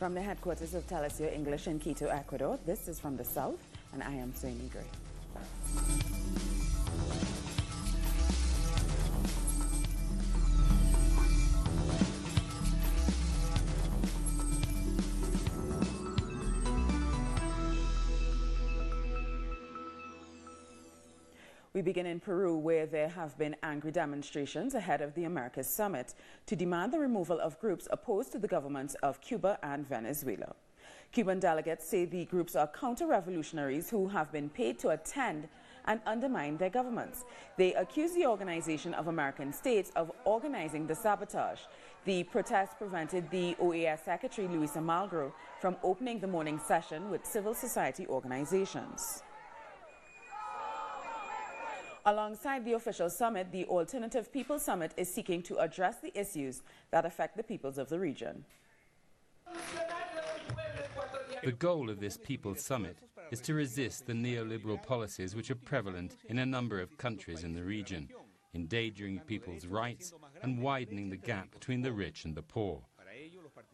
From the headquarters of teleSUR English in Quito, Ecuador, this is From the South, and I am Suemi Gray. We begin in Peru, where there have been angry demonstrations ahead of the Americas summit to demand the removal of groups opposed to the governments of Cuba and Venezuela. Cuban delegates say the groups are counter-revolutionaries who have been paid to attend and undermine their governments. They accuse the Organization of American States of organizing the sabotage. The protest prevented the OAS Secretary Luis Almagro from opening the morning session with civil society organizations. Alongside the official summit, the Alternative Peoples Summit is seeking to address the issues that affect the peoples of the region. The goal of this People's Summit is to resist the neoliberal policies which are prevalent in a number of countries in the region, endangering people's rights and widening the gap between the rich and the poor.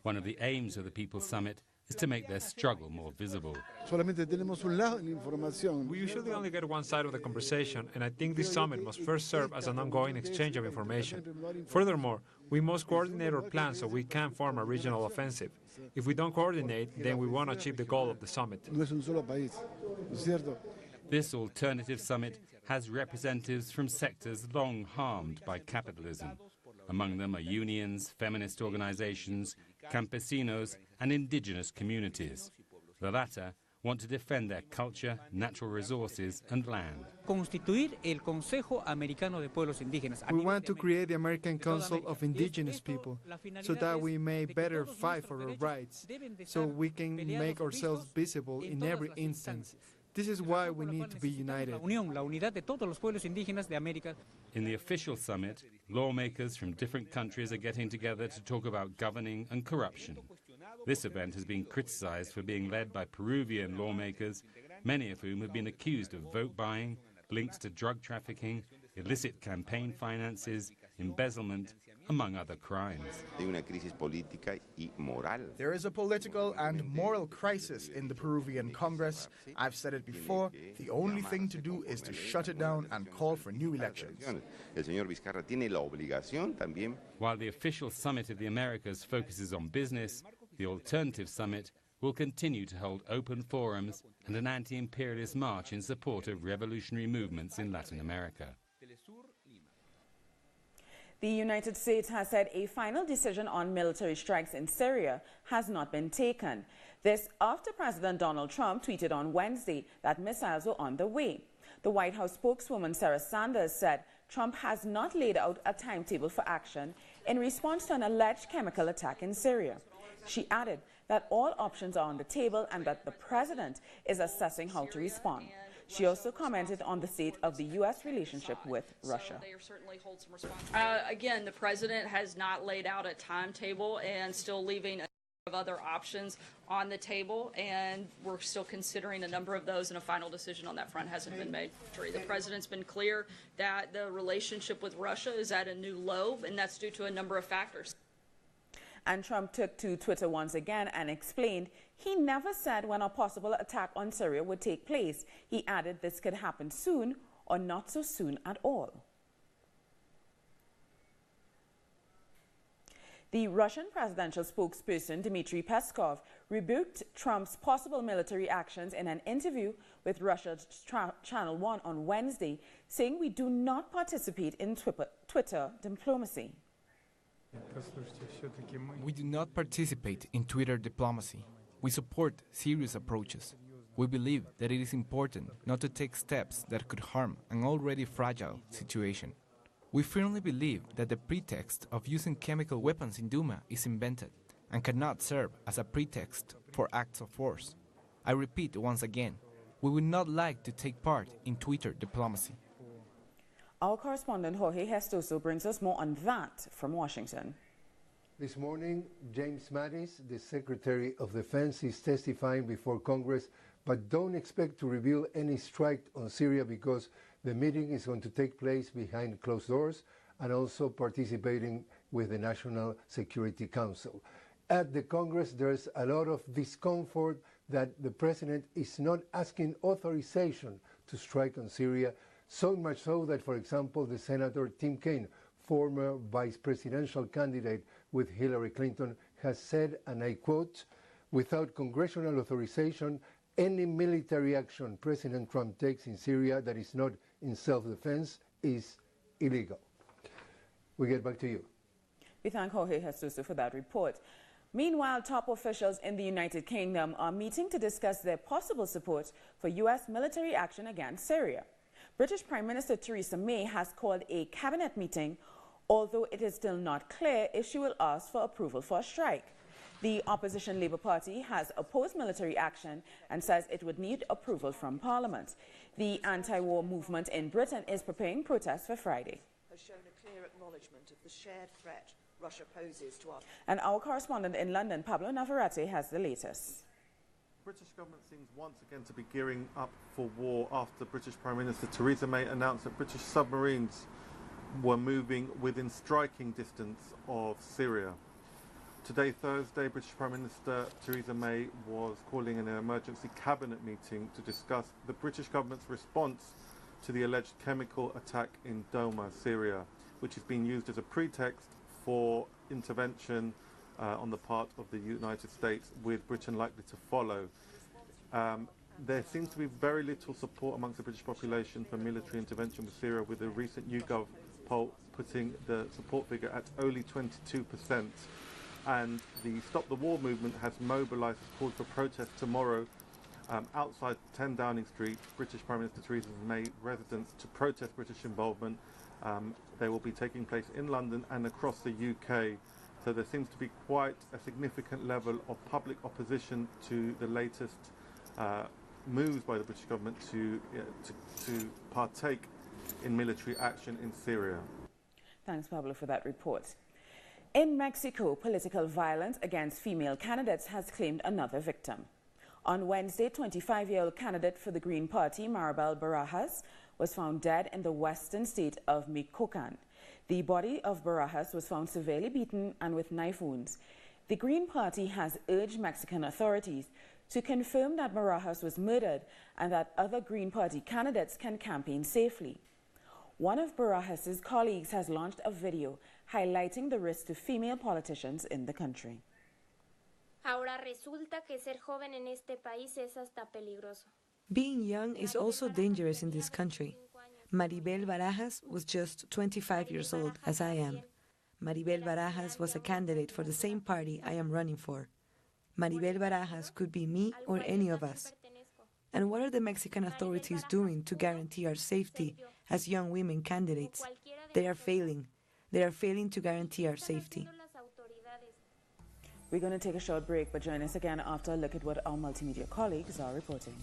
One of the aims of the People's Summit is to make their struggle more visible. We usually only get one side of the conversation, and I think this summit must first serve as an ongoing exchange of information. Furthermore, we must coordinate our plans so we can form a regional offensive. If we don't coordinate, then we won't achieve the goal of the summit. This alternative summit has representatives from sectors long harmed by capitalism. Among them are unions, feminist organizations, campesinos and indigenous communities. The latter want to defend their culture, natural resources and land. We want to create the American Council of Indigenous People so that we may better fight for our rights, so we can make ourselves visible in every instance. This is why we need to be united. In the official summit, lawmakers from different countries are getting together to talk about governing and corruption. This event has been criticized for being led by Peruvian lawmakers, many of whom have been accused of vote buying, links to drug trafficking, illicit campaign finances, embezzlement, among other crimes. There is a political and moral crisis in the Peruvian Congress. I've said it before, the only thing to do is to shut it down and call for new elections. While the official summit of the Americas focuses on business, the Alternative Summit will continue to hold open forums and an anti-imperialist march in support of revolutionary movements in Latin America. The United States has said a final decision on military strikes in Syria has not been taken. This after President Donald Trump tweeted on Wednesday that missiles were on the way. The White House spokeswoman Sarah Sanders said Trump has not laid out a timetable for action in response to an alleged chemical attack in Syria. She added that all options are on the table and that the president is assessing how to respond. She also commented on the state of the U.S. relationship with Russia. Again, the president has not laid out a timetable and still leaving a number of other options on the table, and we're still considering a number of those, and a final decision on that front hasn't been made. The president's been clear that the relationship with Russia is at a new low, and that's due to a number of factors. And Trump took to Twitter once again and explained he never said when a possible attack on Syria would take place. He added this could happen soon or not so soon at all. The Russian presidential spokesperson Dmitry Peskov rebuked Trump's possible military actions in an interview with Russia's Channel 1 on Wednesday, saying we do not participate in Twitter diplomacy. We do not participate in Twitter diplomacy. We support serious approaches. We believe that it is important not to take steps that could harm an already fragile situation. We firmly believe that the pretext of using chemical weapons in Duma is invented and cannot serve as a pretext for acts of force. I repeat once again, we would not like to take part in Twitter diplomacy. Our correspondent Jorge Gestoso brings us more on that from Washington. This morning, James Mattis, the Secretary of Defense, is testifying before Congress, but don't expect to reveal any strike on Syria because the meeting is going to take place behind closed doors and also participating with the National Security Council. At the Congress, there's a lot of discomfort that the president is not asking authorization to strike on Syria, so much so that, for example, the Senator Tim Kaine, former vice presidential candidate with Hillary Clinton, has said, and I quote, "Without congressional authorization, any military action President Trump takes in Syria that is not in self-defense is illegal." We get back to you. We thank Jorge Jesus for that report. Meanwhile, top officials in the United Kingdom are meeting to discuss their possible support for U.S. military action against Syria. British Prime Minister Theresa May has called a cabinet meeting, although it is still not clear if she will ask for approval for a strike. The opposition Labour Party has opposed military action and says it would need approval from Parliament. The anti-war movement in Britain is preparing protests for Friday. Has shown a clear acknowledgement of the shared threat Russia poses to our... And our correspondent in London, Pablo Navarrete, has the latest. The British government seems once again to be gearing up for war after British Prime Minister Theresa May announced that British submarines were moving within striking distance of Syria. Today, Thursday, British Prime Minister Theresa May was calling an emergency cabinet meeting to discuss the British government's response to the alleged chemical attack in Douma, Syria, which is being used as a pretext for intervention on the part of the United States, with Britain likely to follow. There seems to be very little support amongst the British population for military intervention with Syria, with a recent YouGov poll putting the support figure at only 22%. And the Stop the War movement has mobilised, called for protest tomorrow outside 10 Downing Street, British Prime Minister Theresa May residence, to protest British involvement. They will be taking place in London and across the UK. So there seems to be quite a significant level of public opposition to the latest moves by the British government to partake in military action in Syria. Thanks, Pablo, for that report. In Mexico, political violence against female candidates has claimed another victim. On Wednesday, 25-year-old candidate for the Green Party, Maribel Barajas, was found dead in the western state of Michoacan. The body of Barajas was found severely beaten and with knife wounds. The Green Party has urged Mexican authorities to confirm that Barajas was murdered and that other Green Party candidates can campaign safely. One of Barajas' colleagues has launched a video highlighting the risk to female politicians in the country. Ahora resulta que ser joven en este país es hasta peligroso. Being young is also dangerous in this country. Maribel Barajas was just 25 years old, as I am. Maribel Barajas was a candidate for the same party I am running for. Maribel Barajas could be me or any of us. And what are the Mexican authorities doing to guarantee our safety as young women candidates? They are failing. They are failing to guarantee our safety. We're going to take a short break, but join us again after a look at what our multimedia colleagues are reporting.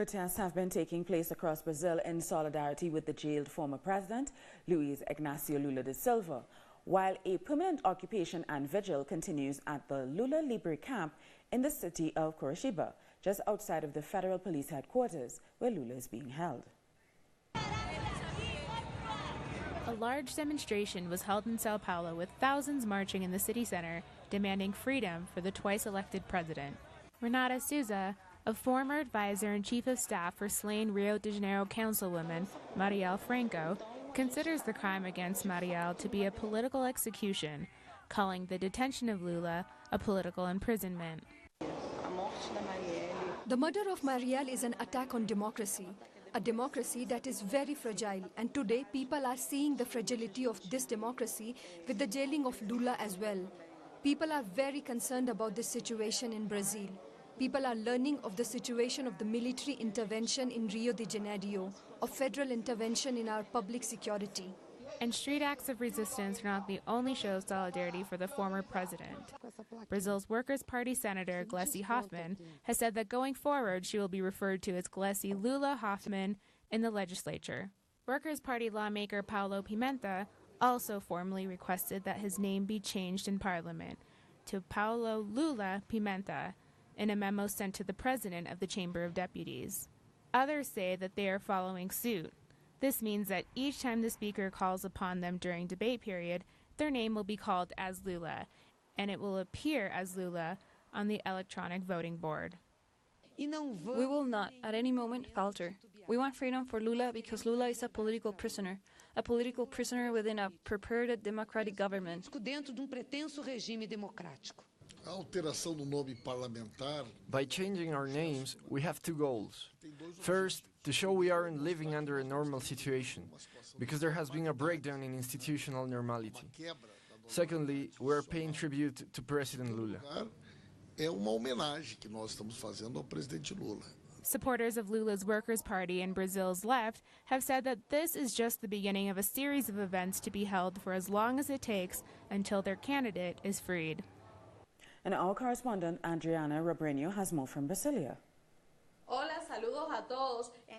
Protests have been taking place across Brazil in solidarity with the jailed former president, Luiz Inácio Lula da Silva, while a permanent occupation and vigil continues at the Lula Libre camp in the city of Curitiba, just outside of the federal police headquarters where Lula is being held. A large demonstration was held in Sao Paulo with thousands marching in the city center, demanding freedom for the twice-elected president. Renata Souza, a former advisor and chief of staff for slain Rio de Janeiro councilwoman Marielle Franco, considers the crime against Marielle to be a political execution, calling the detention of Lula a political imprisonment. The murder of Marielle is an attack on democracy, a democracy that is very fragile, and today people are seeing the fragility of this democracy with the jailing of Lula as well. People are very concerned about this situation in Brazil. People are learning of the situation of the military intervention in Rio de Janeiro, of federal intervention in our public security. And street acts of resistance are not the only show of solidarity for the former president. Brazil's Workers' Party Senator Gleisi Hoffmann has said that going forward she will be referred to as Gleisi Lula Hoffmann in the legislature. Workers' Party lawmaker Paulo Pimenta also formally requested that his name be changed in Parliament to Paulo Lula Pimenta in a memo sent to the president of the Chamber of Deputies. Others say that they are following suit. This means that each time the speaker calls upon them during debate period, their name will be called as Lula, and it will appear as Lula on the electronic voting board. We will not, at any moment, falter. We want freedom for Lula because Lula is a political prisoner within a purported democratic government. By changing our names, we have two goals. First, to show we aren't living under a normal situation, because there has been a breakdown in institutional normality. Secondly, we are paying tribute to President Lula. Supporters of Lula's Workers' Party and Brazil's left have said that this is just the beginning of a series of events to be held for as long as it takes until their candidate is freed. And our correspondent Adriana Robreño has more from Brasilia.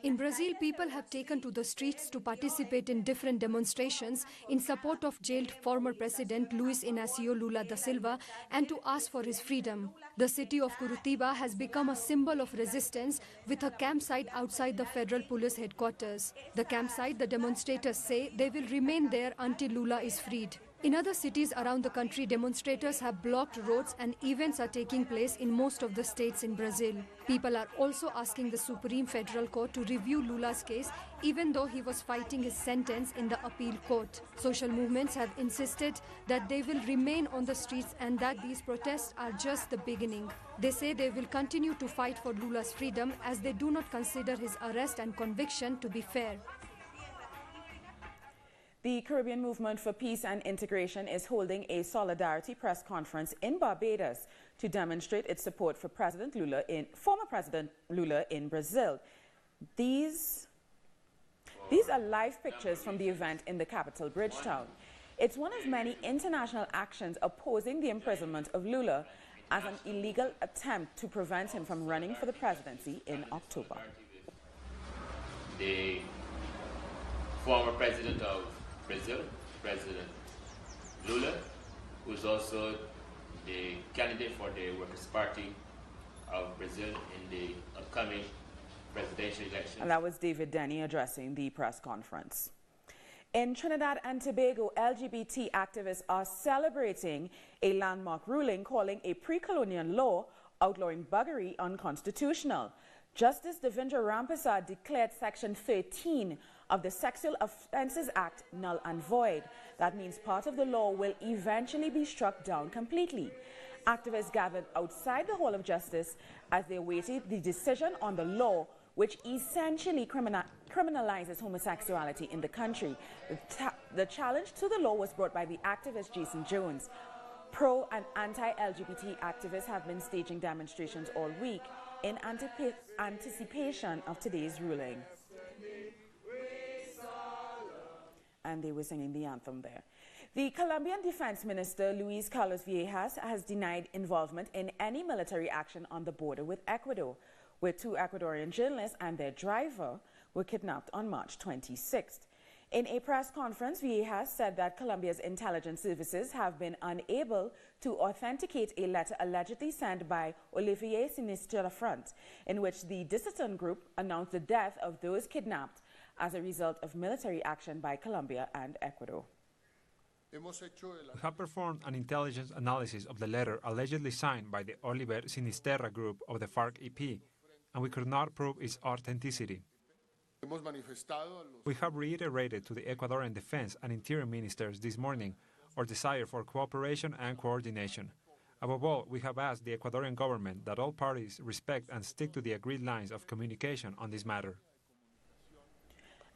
In Brazil, people have taken to the streets to participate in different demonstrations in support of jailed former President Luiz Inácio Lula da Silva and to ask for his freedom. The city of Curitiba has become a symbol of resistance with a campsite outside the federal police headquarters. The campsite, the demonstrators say, they will remain there until Lula is freed. In other cities around the country, demonstrators have blocked roads and events are taking place in most of the states in Brazil. People are also asking the Supreme Federal Court to review Lula's case, even though he was fighting his sentence in the appeal court. Social movements have insisted that they will remain on the streets and that these protests are just the beginning. They say they will continue to fight for Lula's freedom as they do not consider his arrest and conviction to be fair. The Caribbean Movement for Peace and Integration is holding a solidarity press conference in Barbados to demonstrate its support for former President Lula in Brazil. These are live pictures from the event in the capital, Bridgetown. It's one of many international actions opposing the imprisonment of Lula as an illegal attempt to prevent him from running for the presidency in October. The former president of Brazil, President Lula, who is also the candidate for the Workers' Party of Brazil in the upcoming presidential election. And that was David Denny addressing the press conference. In Trinidad and Tobago, LGBT activists are celebrating a landmark ruling calling a pre-colonial law outlawing buggery unconstitutional. Justice Devendra Rampersad declared Section 13 of the Sexual Offences Act null and void. That means part of the law will eventually be struck down completely. Activists gathered outside the Hall of Justice as they awaited the decision on the law which essentially criminalizes homosexuality in the country. The challenge to the law was brought by the activist Jason Jones. Pro and anti-LGBT activists have been staging demonstrations all week in anticipation of today's ruling. And they were singing the anthem there. The Colombian Defense Minister, Luis Carlos Viejas, has denied involvement in any military action on the border with Ecuador, where 2 Ecuadorian journalists and their driver were kidnapped on March 26th. In a press conference, Villegas said that Colombia's intelligence services have been unable to authenticate a letter allegedly sent by Olivier Sinisterra Front, in which the dissident group announced the death of those kidnapped as a result of military action by Colombia and Ecuador. We have performed an intelligence analysis of the letter allegedly signed by the Oliver Sinisterra group of the FARC-EP, and we could not prove its authenticity. We have reiterated to the Ecuadorian Defense and Interior Ministers this morning our desire for cooperation and coordination. Above all, we have asked the Ecuadorian government that all parties respect and stick to the agreed lines of communication on this matter.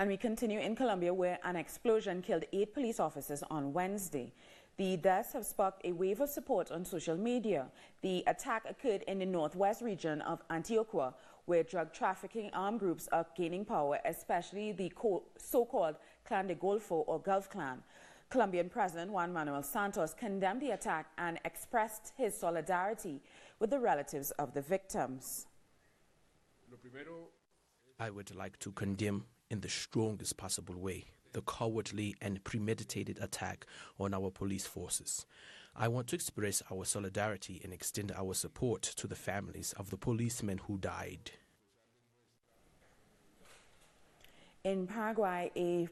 And we continue in Colombia, where an explosion killed 8 police officers on Wednesday. The deaths have sparked a wave of support on social media. The attack occurred in the northwest region of Antioquia, where drug trafficking armed groups are gaining power, especially the so-called Clan de Golfo or Gulf Clan. Colombian President Juan Manuel Santos condemned the attack and expressed his solidarity with the relatives of the victims. I would like to condemn in the strongest possible way the cowardly and premeditated attack on our police forces. I want to express our solidarity and extend our support to the families of the policemen who died. In Paraguay, a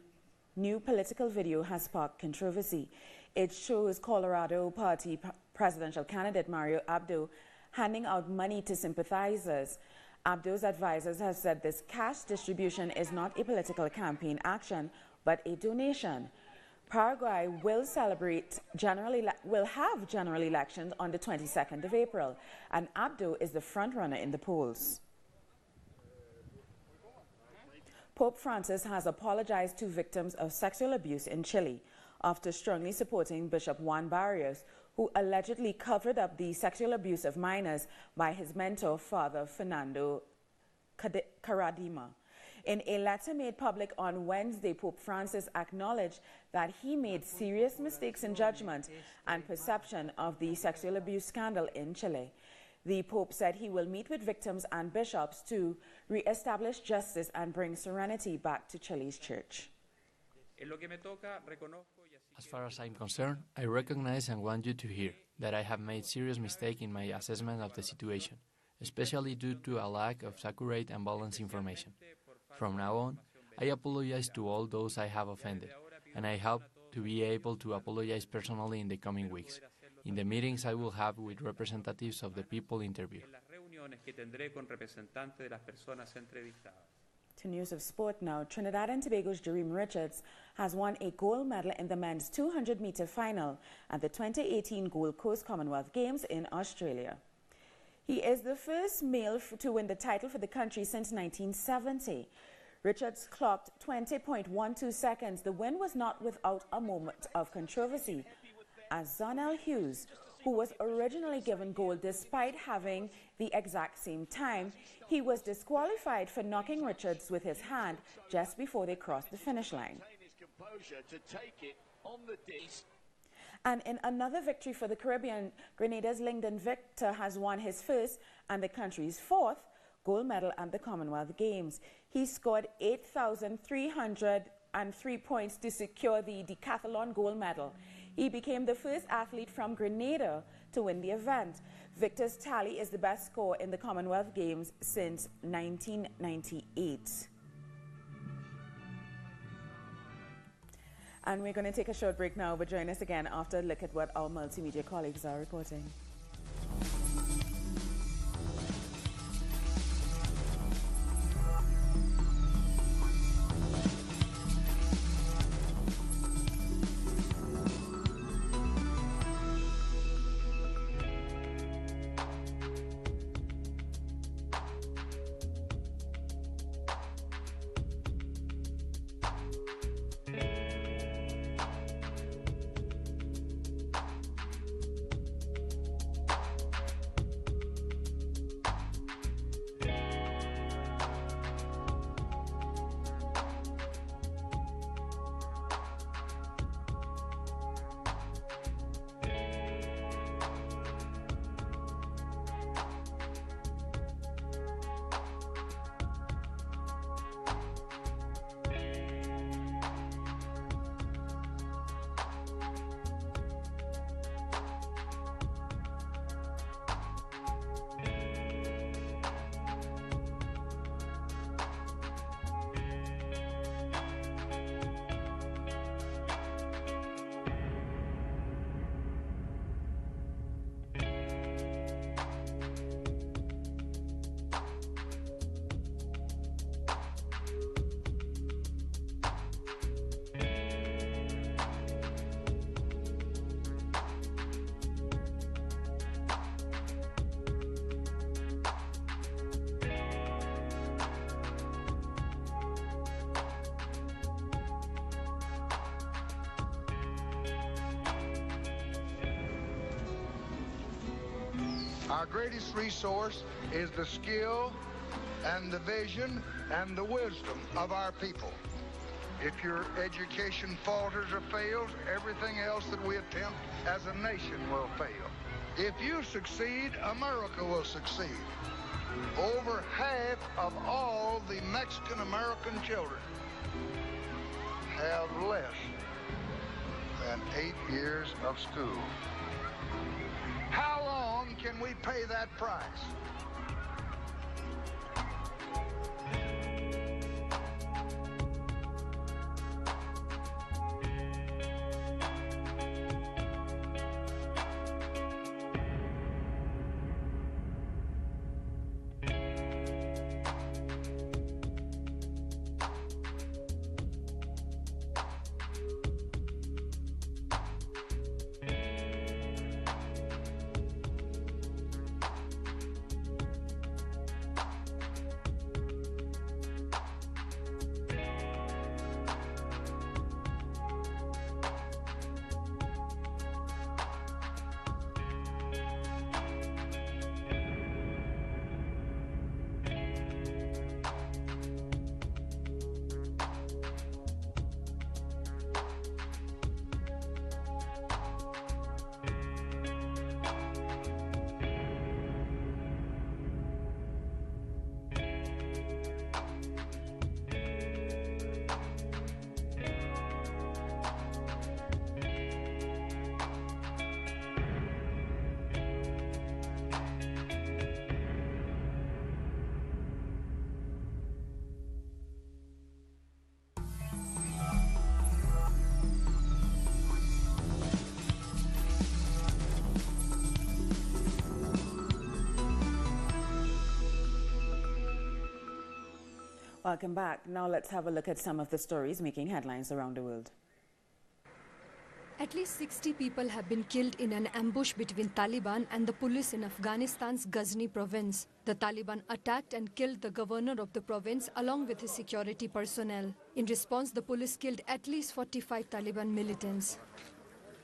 new political video has sparked controversy. It shows Colorado Party presidential candidate Mario Abdo handing out money to sympathizers. Abdo's advisors have said this cash distribution is not a political campaign action, but a donation. Paraguay will have general elections on the 22nd of April, and Abdo is the front-runner in the polls. Pope Francis has apologized to victims of sexual abuse in Chile after strongly supporting Bishop Juan Barrios, who allegedly covered up the sexual abuse of minors by his mentor, Father Fernando Caradima. In a letter made public on Wednesday, Pope Francis acknowledged that he made serious mistakes in judgment and perception of the sexual abuse scandal in Chile. The Pope said he will meet with victims and bishops to re-establish justice and bring serenity back to Chile's church. As far as I'm concerned, I recognize and want you to hear that I have made serious mistakes in my assessment of the situation, especially due to a lack of accurate and balanced information. From now on, I apologize to all those I have offended, and I hope to be able to apologize personally in the coming weeks, in the meetings I will have with representatives of the people interviewed. To news of sport now, Trinidad and Tobago's Jereme Richards has won a gold medal in the men's 200-meter final at the 2018 Gold Coast Commonwealth Games in Australia. He is the first male to win the title for the country since 1970. Richards clocked 20.12 seconds. The win was not without a moment of controversy, as Zonell Hughes, who was originally given gold despite having the exact same time, he was disqualified for knocking Richards with his hand just before they crossed the finish line. And in another victory for the Caribbean, Grenada's Lyndon Victor has won his first and the country's 4th gold medal at the Commonwealth Games. He scored 8,303 points to secure the decathlon gold medal. He became the first athlete from Grenada to win the event. Victor's tally is the best score in the Commonwealth Games since 1998. And we're going to take a short break now, but join us again after a look at what our multimedia colleagues are reporting. Our greatest resource is the skill and the vision and the wisdom of our people. If your education falters or fails, everything else that we attempt as a nation will fail. If you succeed, America will succeed. Over half of all the Mexican-American children have less than 8 years of school. How long can we pay that price? Welcome back. Now let's have a look at some of the stories making headlines around the world. At least 60 people have been killed in an ambush between Taliban and the police in Afghanistan's Ghazni province. The Taliban attacked and killed the governor of the province along with his security personnel. In response, the police killed at least 45 Taliban militants.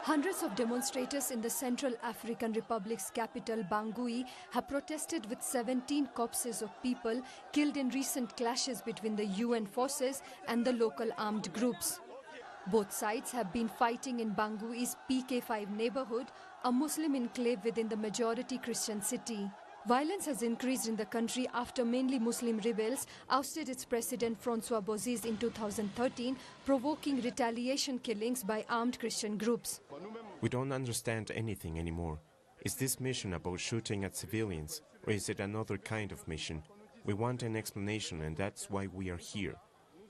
Hundreds of demonstrators in the Central African Republic's capital, Bangui, have protested with 17 corpses of people killed in recent clashes between the UN forces and the local armed groups. Both sides have been fighting in Bangui's PK5 neighborhood, a Muslim enclave within the majority Christian city. Violence has increased in the country after mainly Muslim rebels ousted its president Francois Bozize in 2013, provoking retaliation killings by armed Christian groups. We don't understand anything anymore. Is this mission about shooting at civilians, or is it another kind of mission? We want an explanation, and that's why we are here.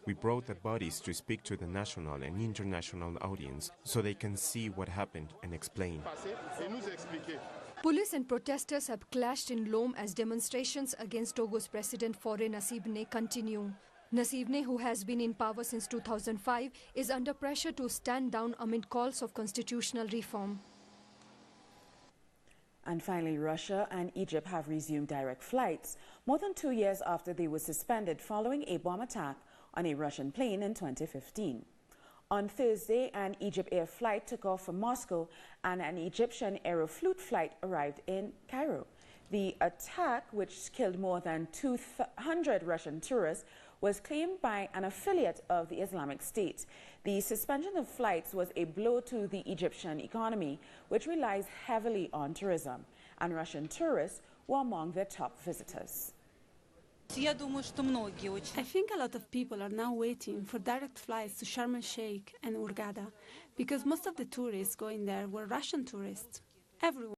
We brought the bodies to speak to the national and international audience so they can see what happened and explain. Police and protesters have clashed in Lome as demonstrations against Togo's president Faure Gnassingbé continue. Gnassingbé, who has been in power since 2005, is under pressure to stand down amid calls of constitutional reform. And finally, Russia and Egypt have resumed direct flights more than 2 years after they were suspended following a bomb attack on a Russian plane in 2015. On Thursday, an Egypt Air flight took off from Moscow and an Egyptian Aeroflot flight arrived in Cairo. The attack, which killed more than 200 Russian tourists, was claimed by an affiliate of the Islamic State. The suspension of flights was a blow to the Egyptian economy, which relies heavily on tourism, and Russian tourists were among their top visitors. I think a lot of people are now waiting for direct flights to Sharm el-Sheikh and Hurghada because most of the tourists going there were Russian tourists. Everyone